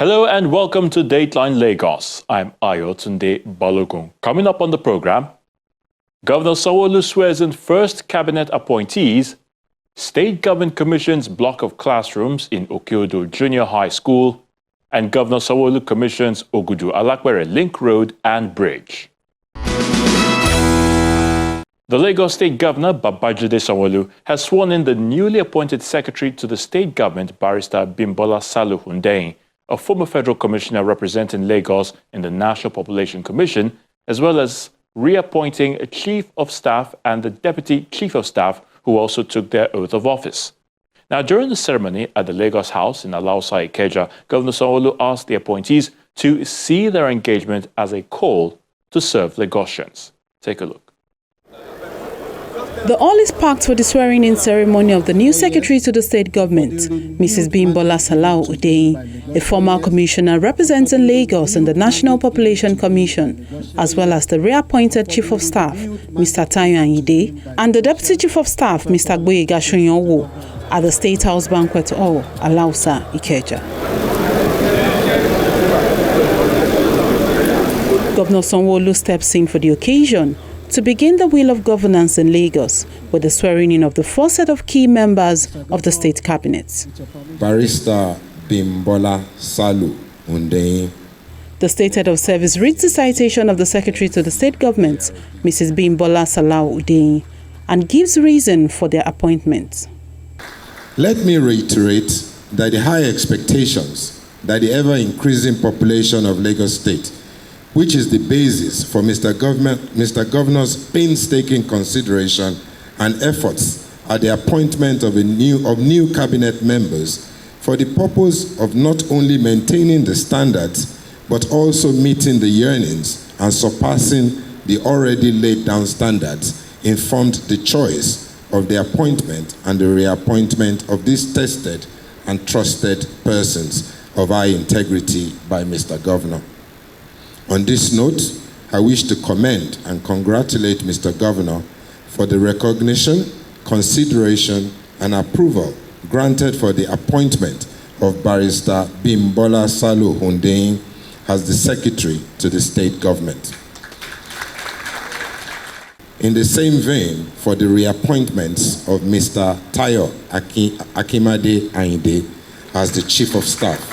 Hello and welcome to Dateline Lagos. I'm Ayotunde Balogun. Coming up on the program, Governor Sanwo-Olu swears in first cabinet appointees, State Government commissions block of classrooms in Okeodo Junior High School, and Governor Sanwo-Olu commissions Ogudu Alakwere Link Road and Bridge. The Lagos State Governor, Babajide Sanwo-Olu, has sworn in the newly appointed Secretary to the State Government, Barrister Bimbola Salu Hundeyin, a former federal commissioner representing Lagos in the National Population Commission, as well as reappointing a Chief of Staff and the Deputy Chief of Staff who also took their oath of office. Now, during the ceremony at the Lagos House in Alausa, Ikeja, Governor Sanwo-Olu asked the appointees to see their engagement as a call to serve Lagosians. Take a look. The hall is packed for the swearing-in ceremony of the new secretary to the state government, Mrs. Bimbola Salu Hundeyin, a former commissioner representing Lagos in the National Population Commission, as well as the reappointed Chief of Staff, Mr. Tayo Ayinde, and the Deputy Chief of Staff, Mr. Gboyega Soyanwo, at the State House Banquet Hall, Alausa, Ikeja. Governor Sanwo-Olu steps in for the occasion to begin the wheel of governance in Lagos with the swearing-in of the first set of key members of the state cabinet. Barrister Bimbola Salu Hundeyin. The state head of service reads the citation of the secretary to the state government, Mrs. Bimbola Salu Hundeyin, and gives reason for their appointment. Let me reiterate that the high expectations that the ever-increasing population of Lagos State, which is the basis for Mr. Governor's painstaking consideration and efforts at the appointment of new cabinet members for the purpose of not only maintaining the standards, but also meeting the yearnings and surpassing the already laid down standards, informed the choice of the appointment and the reappointment of these tested and trusted persons of high integrity by Mr. Governor. On this note, I wish to commend and congratulate Mr. Governor for the recognition, consideration, and approval granted for the appointment of Barrister Bimbola Salu Hundeyin as the Secretary to the State Government. In the same vein, for the reappointments of Mr. Tayo Ayinde as the Chief of Staff.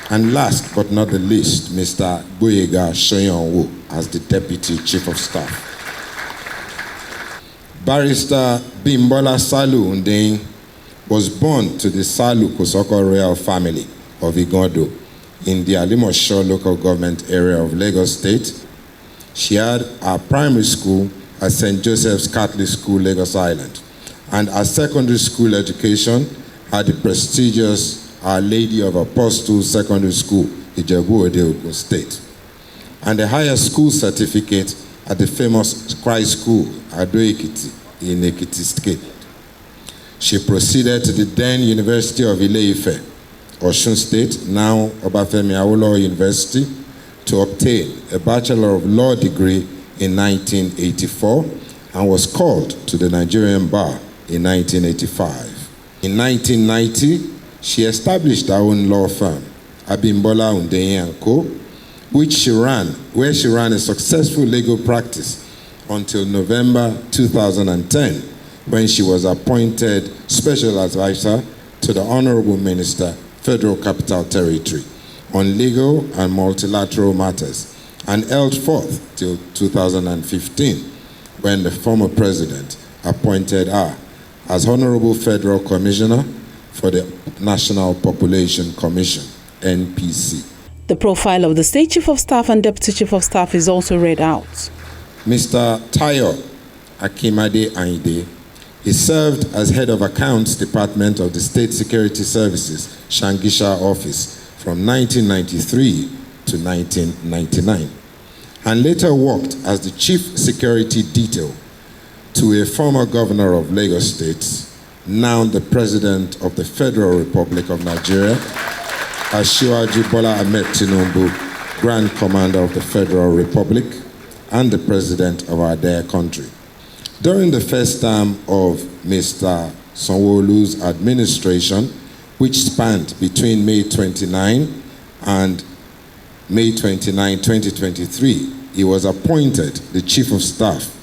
And last but not the least, Mr. Gboyega Soyanwo as the Deputy Chief of Staff. Barrister Bimbola Salu Hundeyin was born to the Salu Kosoko royal family of Igodo in the Alimosho local government area of Lagos State. She had her primary school at St. Joseph's Catholic School, Lagos Island, and her secondary school education at the prestigious Our Lady of Apostles Secondary School, Ijebu-Ode, Ogun State, and a higher school certificate at the famous Christ School, Ado-Ekiti, in Ekiti State. She proceeded to the then University of Ile-Ife, Osun State, now Obafemi Awolowo University, to obtain a Bachelor of Law degree in 1984 and was called to the Nigerian Bar in 1985. In 1990, she established her own law firm, Abimbola Hundeyin & Co., where she ran a successful legal practice until November 2010, when she was appointed Special Advisor to the Honorable Minister, Federal Capital Territory, on legal and multilateral matters, and held forth till 2015, when the former president appointed her as Honorable Federal Commissioner for the National Population Commission, NPC. The profile of the State Chief of Staff and Deputy Chief of Staff is also read out. Mr. Tayo Ayinde, he served as Head of Accounts Department of the State Security Services, Shangisha Office, from 1993 to 1999, and later worked as the Chief Security Detail to a former Governor of Lagos State, now the President of the Federal Republic of Nigeria, Asiwaju Bola Ahmed Tinubu, Grand Commander of the Federal Republic, and the President of our dear country. During the first term of Mr. Sanwo-Olu's administration, which spanned between May 29 and May 29, 2023, he was appointed the Chief of Staff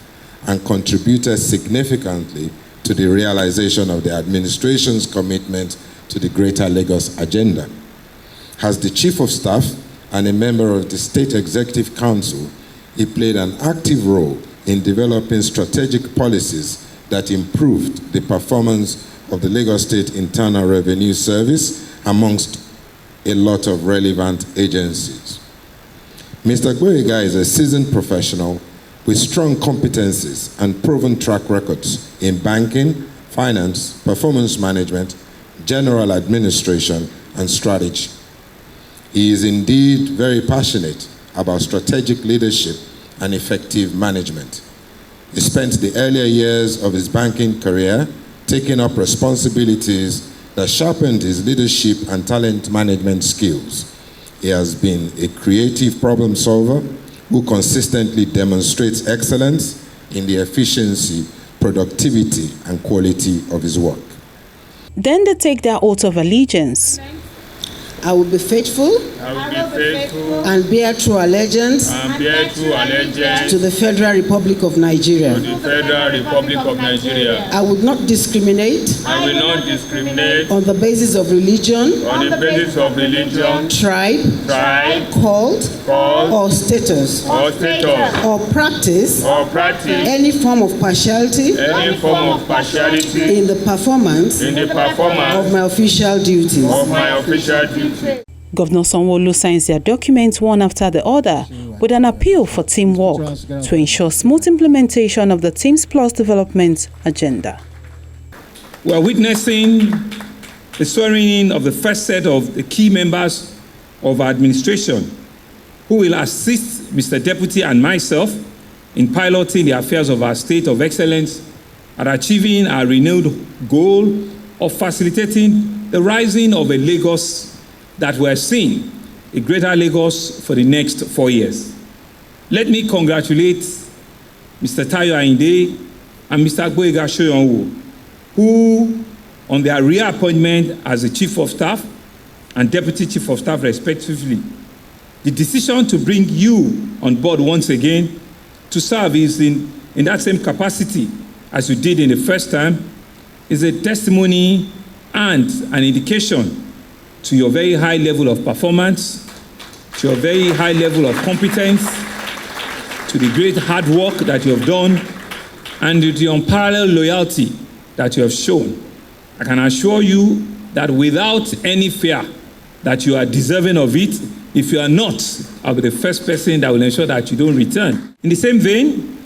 and contributed significantly to the realization of the administration's commitment to the Greater Lagos agenda. As the Chief of Staff and a member of the State Executive Council, he played an active role in developing strategic policies that improved the performance of the Lagos State Internal Revenue Service amongst a lot of relevant agencies. Mr. Gboyega is a seasoned professional with strong competencies and proven track records in banking, finance, performance management, general administration, and strategy. He is indeed very passionate about strategic leadership and effective management. He spent the earlier years of his banking career taking up responsibilities that sharpened his leadership and talent management skills. He has been a creative problem solver who consistently demonstrates excellence in the efficiency, productivity, and quality of his work. Then they take their oath of allegiance. I will be faithful, and bear true allegiance to the Federal Republic of Nigeria. I would not discriminate on the basis of religion, tribe, cult, or status, or practice any form of partiality in the performance of my official duties. Governor Sanwo-Olu signs their documents one after the other with an appeal for teamwork to ensure smooth implementation of the Teams Plus development agenda. We are witnessing the swearing-in of the first set of the key members of our administration who will assist Mr. Deputy and myself in piloting the affairs of our state of excellence and achieving our renewed goal of facilitating the rising of a Lagos that we're seeing, a greater Lagos for the next 4 years. Let me congratulate Mr. Tayo Ayinde and Mr. Gboyega, who, on their reappointment as the Chief of Staff and Deputy Chief of Staff respectively, the decision to bring you on board once again to serve is in that same capacity as you did in the first time is a testimony and an indication to your very high level of performance, to your very high level of competence, to the great hard work that you have done, and to the unparalleled loyalty that you have shown. I can assure you that without any fear that you are deserving of it, if you are not, I'll be the first person that will ensure that you don't return. In the same vein,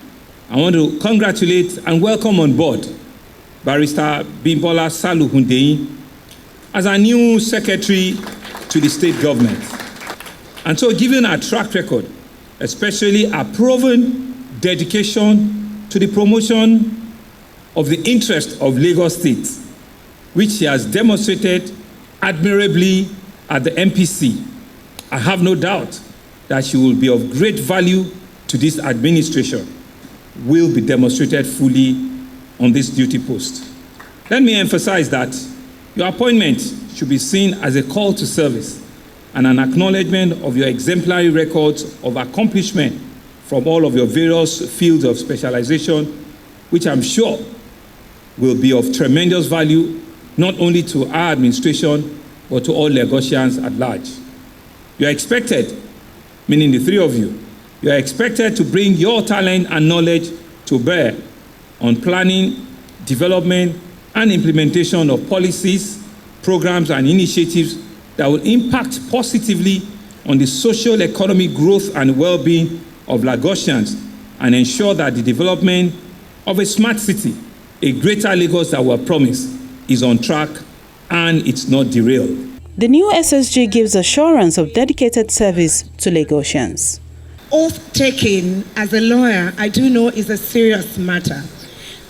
I want to congratulate and welcome on board Barrister Bimbola Salu as our new secretary to the state government. And so given our track record, especially our proven dedication to the promotion of the interest of Lagos State, which she has demonstrated admirably at the MPC, I have no doubt that she will be of great value to this administration, will be demonstrated fully on this duty post. Let me emphasize that your appointment should be seen as a call to service and an acknowledgement of your exemplary records of accomplishment from all of your various fields of specialization, which I'm sure will be of tremendous value, not only to our administration, but to all Lagosians at large. You are expected, meaning the three of you, you are expected to bring your talent and knowledge to bear on planning, development, and implementation of policies, programs, and initiatives that will impact positively on the social economic growth and well-being of Lagosians and ensure that the development of a smart city, a greater Lagos that we promised, is on track and it's not derailed. The new SSG gives assurance of dedicated service to Lagosians. Oath-taking as a lawyer, I do know is a serious matter.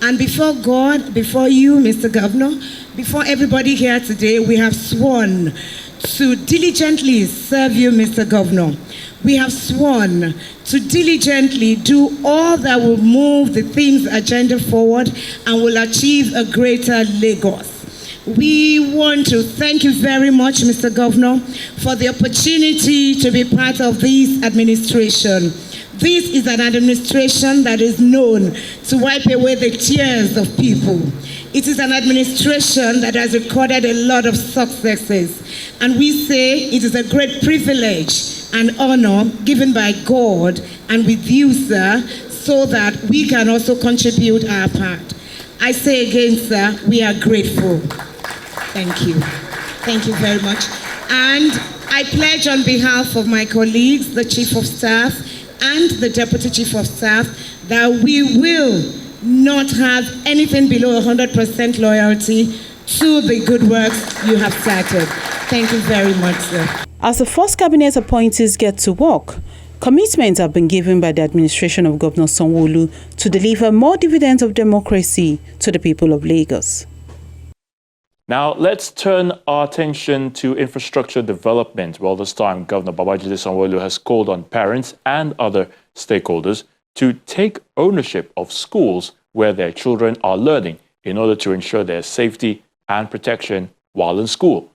And before God, before you, Mr. Governor, before everybody here today, we have sworn to diligently serve you, Mr. Governor. We have sworn to diligently do all that will move the theme's agenda forward and will achieve a greater Lagos. We want to thank you very much, Mr. Governor, for the opportunity to be part of this administration. This is an administration that is known to wipe away the tears of people. It is an administration that has recorded a lot of successes. And we say it is a great privilege and honor given by God and with you, sir, so that we can also contribute our part. I say again, sir, we are grateful. Thank you. Thank you very much. And I pledge on behalf of my colleagues, the Chief of Staff and the Deputy Chief of Staff, that we will not have anything below 100% loyalty to the good works you have started. Thank you very much, sir. As the first cabinet appointees get to work, commitments have been given by the administration of Governor Sanwo-Olu to deliver more dividends of democracy to the people of Lagos. Now, let's turn our attention to infrastructure development. Well, this time, Governor Babajide Sanwo-Olu has called on parents and other stakeholders to take ownership of schools where their children are learning in order to ensure their safety and protection while in school.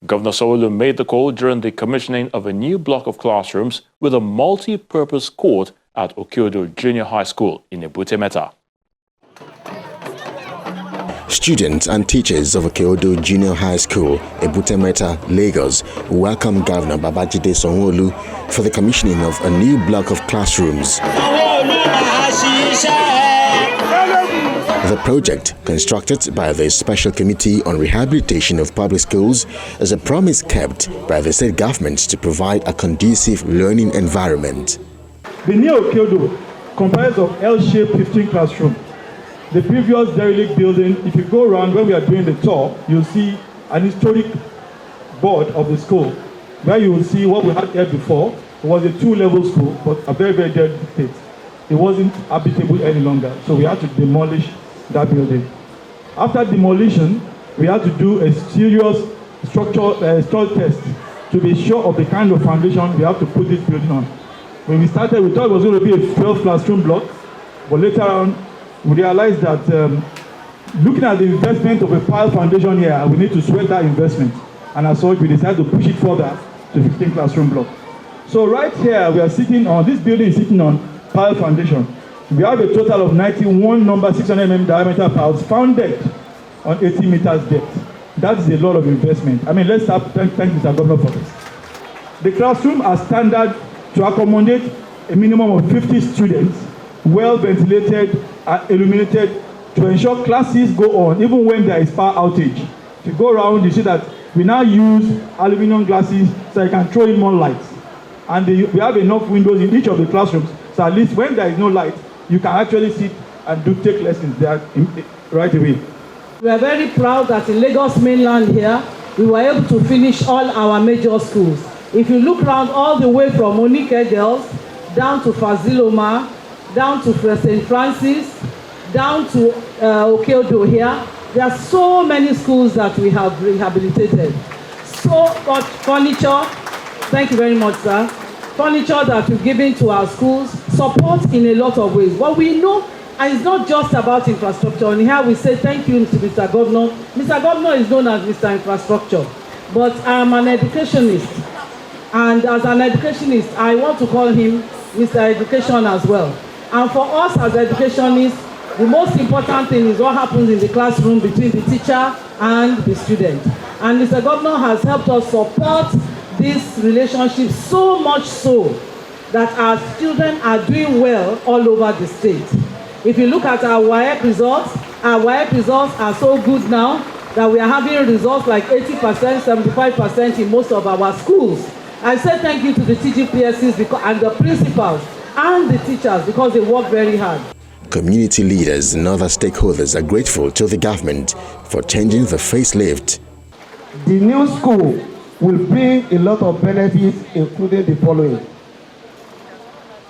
Governor Sanwo-Olu made the call during the commissioning of a new block of classrooms with a multi-purpose court at Oke-Odo Junior High School in Ebute Metta. Students and teachers of Oke-Odo Junior High School, Ebute Metta, Lagos, welcome Governor Babajide Sanwo-Olu for the commissioning of a new block of classrooms. The project, constructed by the Special Committee on Rehabilitation of Public Schools, is a promise kept by the state government to provide a conducive learning environment. The new Oke-Odo comprises of L-shaped 15 classrooms. The previous derelict building, if you go around when we are doing the tour, you'll see an historic board of the school, where you will see what we had here before. It was a 2-level school, but a very, very dirty state. It wasn't habitable any longer, so we had to demolish that building. After demolition, we had to do a serious structural test to be sure of the kind of foundation we have to put this building on. When we started, we thought it was going to be a 12 classroom block, but later on, we realized that looking at the investment of a pile foundation here, we need to sweat that investment. And as such, we decided to push it further to 15 classroom block. So right here, we are sitting on, this building is sitting on pile foundation. We have a total of 91 number 600 mm diameter piles founded on 80 meters depth. That is a lot of investment. I mean, let's thank Mr. Governor for this. The classroom are standard to accommodate a minimum of 50 students, well ventilated and illuminated, to ensure classes go on even when there is power outage. If you go around, you see that we now use aluminum glasses so you can throw in more lights. And we have enough windows in each of the classrooms, so at least when there is no light, you can actually sit and take lessons there right away. We are very proud that in Lagos mainland here, we were able to finish all our major schools. If you look around all the way from Onike Girls, down to Faziloma, down to St. Francis, down to Oke-Odo here, there are so many schools that we have rehabilitated. So much furniture, thank you very much, sir. Furniture that we've given to our schools, support in a lot of ways. What we know, and it's not just about infrastructure, and here we say thank you to Mr. Governor. Mr. Governor is known as Mr. Infrastructure, but I'm an educationist. And as an educationist, I want to call him Mr. Education as well. And for us as educationists, the most important thing is what happens in the classroom between the teacher and the student. And Mr. Governor has helped us support this relationship so much so that our children are doing well all over the state. If you look at our WAEC results are so good now that we are having results like 80%, 75% in most of our schools. I say thank you to the TGPSCs and the principals and the teachers because they work very hard. Community leaders and other stakeholders are grateful to the government for changing the facelift. The new school will bring a lot of benefits, including the following.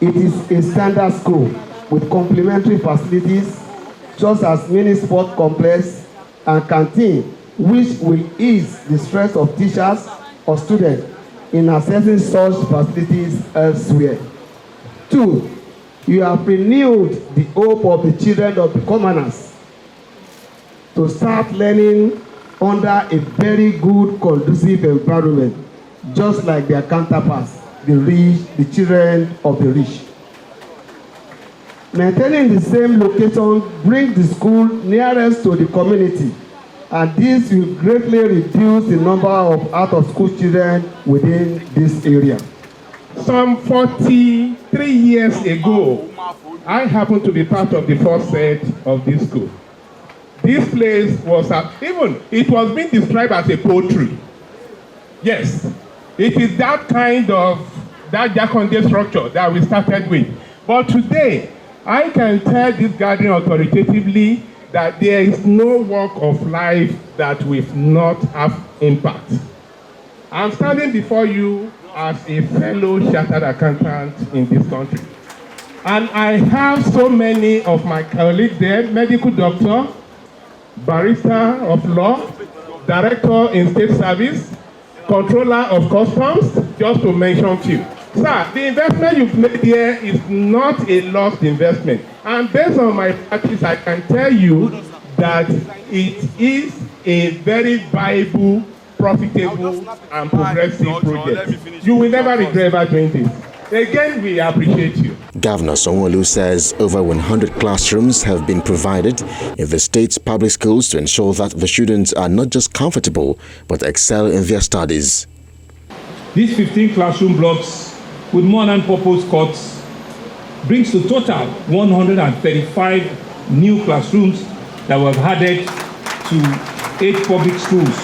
It is a standard school with complementary facilities, just as mini sport complex and canteen, which will ease the stress of teachers or students in accessing such facilities elsewhere. 2, you have renewed the hope of the children of the commoners to start learning under a very good, conducive environment, just like their counterparts, the rich, the children of the rich. Maintaining the same location brings the school nearest to the community, and this will greatly reduce the number of out-of-school children within this area. Some 43 years ago, I happened to be part of the first set of this school. This place was, it was being described as a poultry. Yes, it is that kind of, that Jaconde structure that we started with. But today, I can tell this gathering authoritatively that there is no walk of life that will not have impact. I'm standing before you as a fellow chartered accountant in this country. And I have so many of my colleagues there, medical doctor, barrister of law, director in state service, controller of customs, just to mention few. Sir, the investment you've made here is not a lost investment. And based on my practice, I can tell you that it is a very viable, profitable, and progressive project. You will never regret ever doing this. Again, we appreciate you. Governor Sanwo-Olu says over 100 classrooms have been provided in the state's public schools to ensure that the students are not just comfortable, but excel in their studies. These 15 classroom blocks with modern purpose courts brings to total 135 new classrooms that were added to 8 public schools.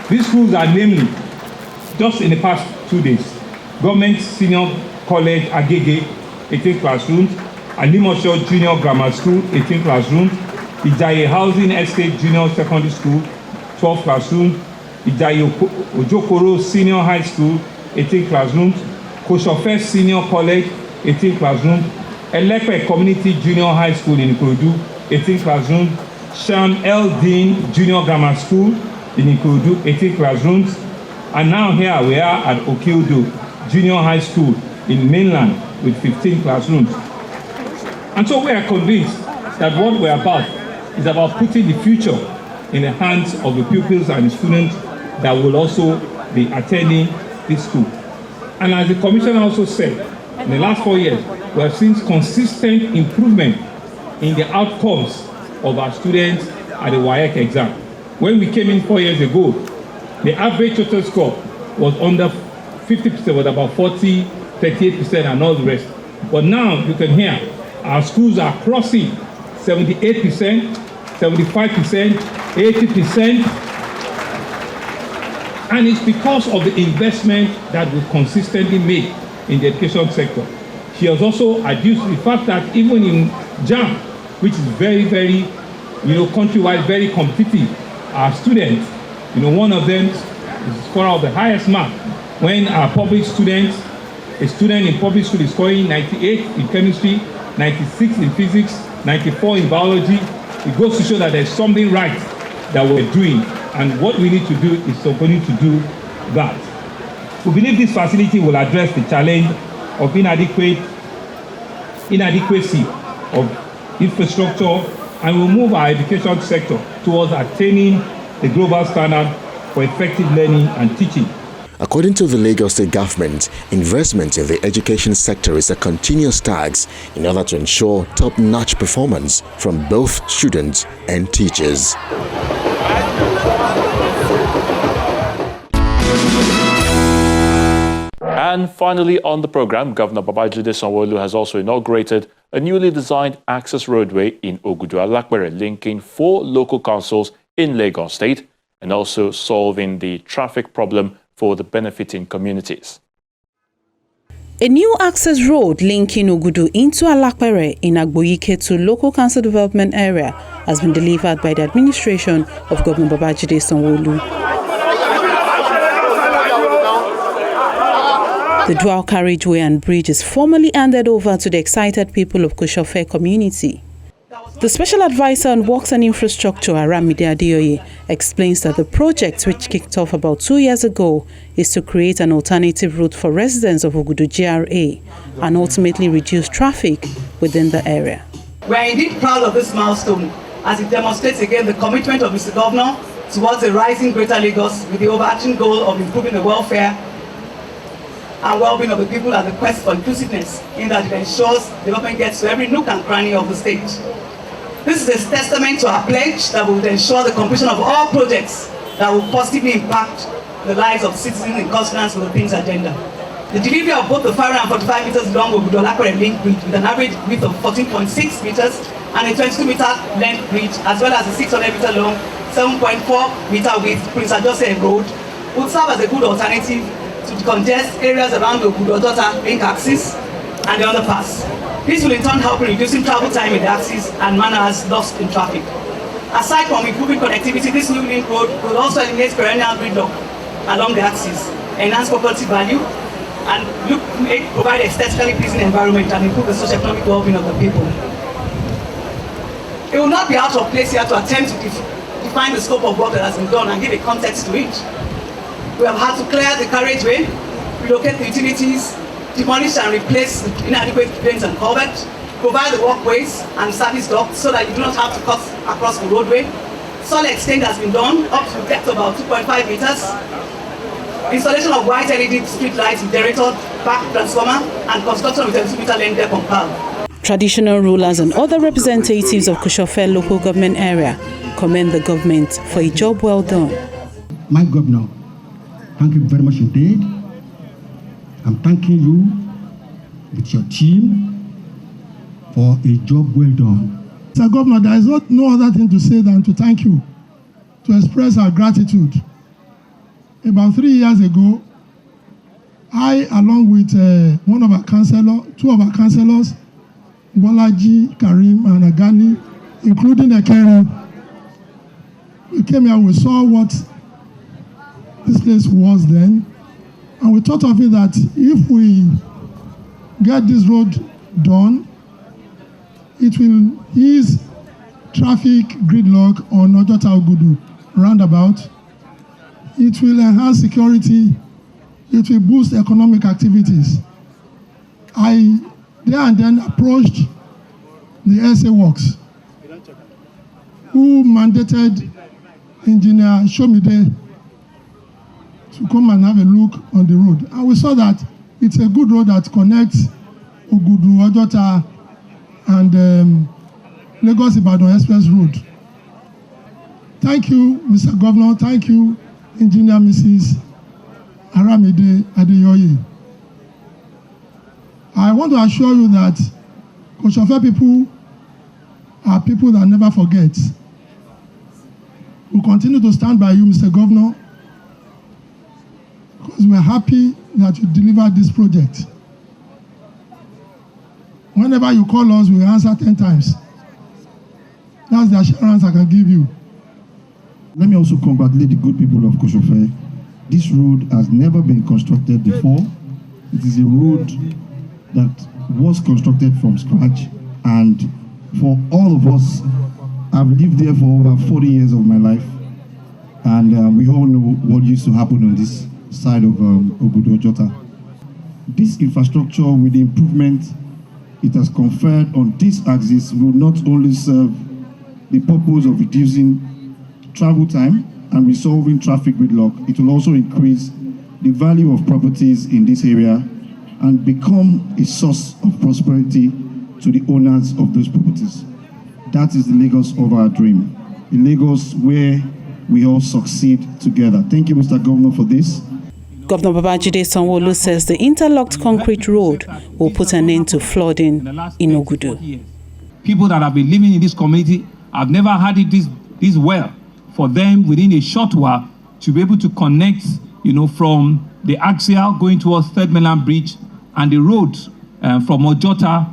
These schools are namely, just in the past 2 days, Government Senior College Agege, 18 classrooms, Alimosho Junior Grammar School, 18 classrooms, Ijaye Housing Estate Junior Secondary School, 12 classrooms, Ijaye Ojokoro Senior High School, 18 classrooms, Koshofe Senior College, 18 classrooms, Elepe Community Junior High School in Ikorodu, 18 classrooms, Shan L. Dean Junior Grammar School in Ikorodu, 18 classrooms, and now here we are at Okiodo Junior High School in mainland with 15 classrooms. And so we are convinced that what we're about is about putting the future in the hands of the pupils and the students that will also be attending this school. And as the Commissioner also said, in the last 4 years, we have seen consistent improvement in the outcomes of our students at the WAEC exam. When we came in 4 years ago, the average total score was under 50%, was about 40, 38%, and all the rest. But now you can hear our schools are crossing 78%, 75%, 80%. And it's because of the investment that we've consistently made in the education sector. She has also adduced the fact that even in JAM, which is very, very, countrywide, very competitive, our students, one of them is the scorer of the highest mark. When our public students, a student in public school is scoring 98 in chemistry, 96 in physics, 94 in biology, it goes to show that there's something right that we're doing. And what we need to do is to continue to do that. We believe this facility will address the challenge of inadequacy of infrastructure and will move our education sector towards attaining the global standard for effective learning and teaching. According to the Lagos State government, investment in the education sector is a continuous task in order to ensure top-notch performance from both students and teachers. And finally on the program, Governor Babajide Sanwo-Olu has also inaugurated a newly designed access roadway in Ogudu-Alapere, linking 4 local councils in Lagos State and also solving the traffic problem for the benefiting communities. A new access road linking Ogudu into Alapere in Agboyike to local council development area has been delivered by the administration of Governor Babajide Sanwo-Olu. The dual carriageway and bridge is formally handed over to the excited people of Koshofe community. The Special Advisor on Works and Infrastructure, Aramide Adeoye, explains that the project, which kicked off about 2 years ago, is to create an alternative route for residents of Ogudu GRA and ultimately reduce traffic within the area. We are indeed proud of this milestone as it demonstrates again the commitment of Mr. Governor towards a rising Greater Lagos with the overarching goal of improving the welfare and well-being of the people and the quest for inclusiveness, in that it ensures development gets to every nook and cranny of the state. This is a testament to our pledge that we will ensure the completion of all projects that will positively impact the lives of citizens in consonance with the Things agenda. The delivery of both the 545 meters long Ogudu-Olakore link bridge with an average width of 14.6 meters and a 22-meter length bridge, as well as a 600-meter long, 7.4-meter width Prince Ajose Road, would serve as a good alternative to decongest areas around the Ogudu-Ojota link axis and the underpass. This will in turn help in reducing travel time in the axis and man-hours lost in traffic. Aside from improving connectivity, this new link road will also eliminate perennial gridlock along the axis, enhance property value, and provide aesthetically pleasing environment and improve the socio-economic well-being of the people. It will not be out of place here to attempt to define the scope of work that has been done and give a context to it. We have had to clear the carriageway, relocate the utilities, demolish and replace inadequate drains and culverts, provide the walkways and service docks so that you do not have to cut across the roadway. Soil extent has been done up to a depth of about 2.5 meters. Installation of white LED street lights with generator, back transformer, and construction of a 22-meter length depot pile. Traditional rulers and other representatives of Kosofe local government area commend the government for a job well done. My governor, thank you very much indeed. I'm thanking you with your team for a job well done. Mr. Governor, there is no other thing to say than to thank you, to express our gratitude. About 3 years ago, I, along with two of our councillors, Bolaji, Karim, and Agani, including Ekeri, we came here, we saw what this place was then, and we thought of it that if we get this road done, it will ease traffic gridlock on Ojota Ogudu roundabout. It will enhance security. It will boost economic activities. I there and then approached the SA Works, who mandated Engineer Shomide to come and have a look on the road. And we saw that it's a good road that connects Ogudu, Ojota, and Lagos-Ibadan Express Road. Thank you, Mr. Governor. Thank you, Engineer Mrs. Aramide Adeyoye. I want to assure you that Kosofe people are people that never forget. We'll continue to stand by you, Mr. Governor, because we're happy that you delivered this project. Whenever you call us, we answer 10 times. That's the assurance I can give you. Let me also congratulate the good people of Kosofe. This road has never been constructed before. It is a road that was constructed from scratch, and for all of us, I've lived there for over 40 years of my life, and we all know what used to happen on this side of Ogudu-Ojota. This infrastructure, with the improvement it has conferred on this axis, will not only serve the purpose of reducing travel time and resolving traffic gridlock, it will also increase the value of properties in this area and become a source of prosperity to the owners of those properties. That is the Lagos of our dream, a Lagos where we all succeed together. Thank you, Mr. Governor, for this. Governor Babajide Sanwo-Olu says the interlocked concrete road will put an end to flooding in Ogudu. People that have been living in this community have never had it this well. For them, within a short while, to be able to connect, from the axial going towards Third Mainland Bridge and the road from Ojota,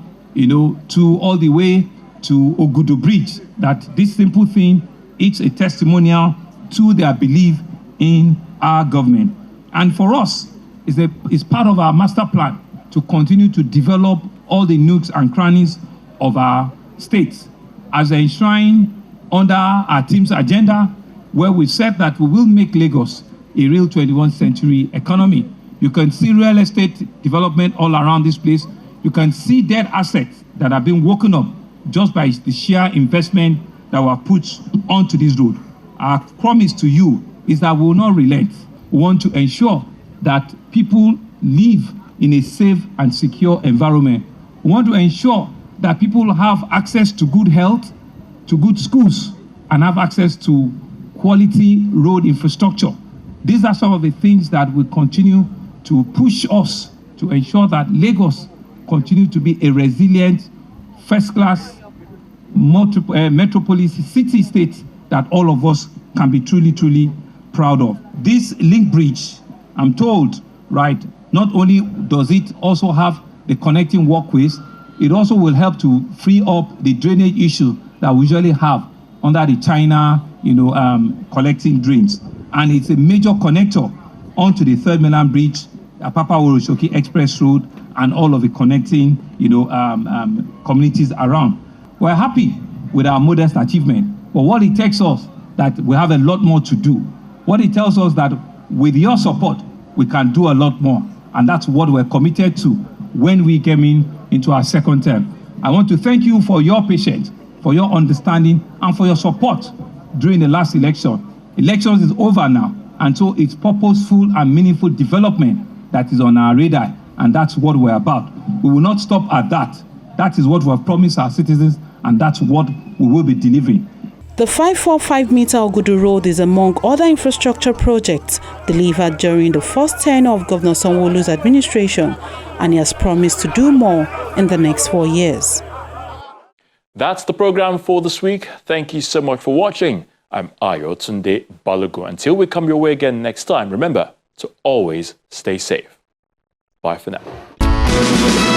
to all the way to Ogudu Bridge, that this simple thing is a testimonial to their belief in our government. And for us, it's part of our master plan to continue to develop all the nooks and crannies of our states as enshrined under our team's agenda, where we said that we will make Lagos a real 21st century economy. You can see real estate development all around this place. You can see dead assets that have been woken up just by the sheer investment that were put onto this road. our promise to you is that we will not relent. We want to ensure that people live in a safe and secure environment. We want to ensure that people have access to good health, to good schools, and have access to quality road infrastructure. These are some of the things that will continue to push us to ensure that Lagos continue to be a resilient, first-class metropolis city-state that all of us can be truly, truly proud of. This link bridge, I'm told, right, not only does it also have the connecting walkways, it also will help to free up the drainage issue that we usually have under the China, collecting drains. And it's a major connector onto the Third Mainland Bridge, Apapa Oroshoki Express Road, and all of the connecting, communities around. We're happy with our modest achievement, but what it takes us that we have a lot more to do. What it tells us that with your support, we can do a lot more. And that's what we're committed to when we came into our second term. I want to thank you for your patience, for your understanding, and for your support during the last election. Elections is over now, and so it's purposeful and meaningful development that is on our radar, and that's what we're about. We will not stop at that. That is what we have promised our citizens, and that's what we will be delivering. The 545-meter Ogudu Road is among other infrastructure projects delivered during the first tenure of Governor Sanwo-Olu's administration, and he has promised to do more in the next 4 years. That's the program for this week. Thank you so much for watching. I'm Ayotunde Balogun. Until we come your way again next time, remember to always stay safe. Bye for now.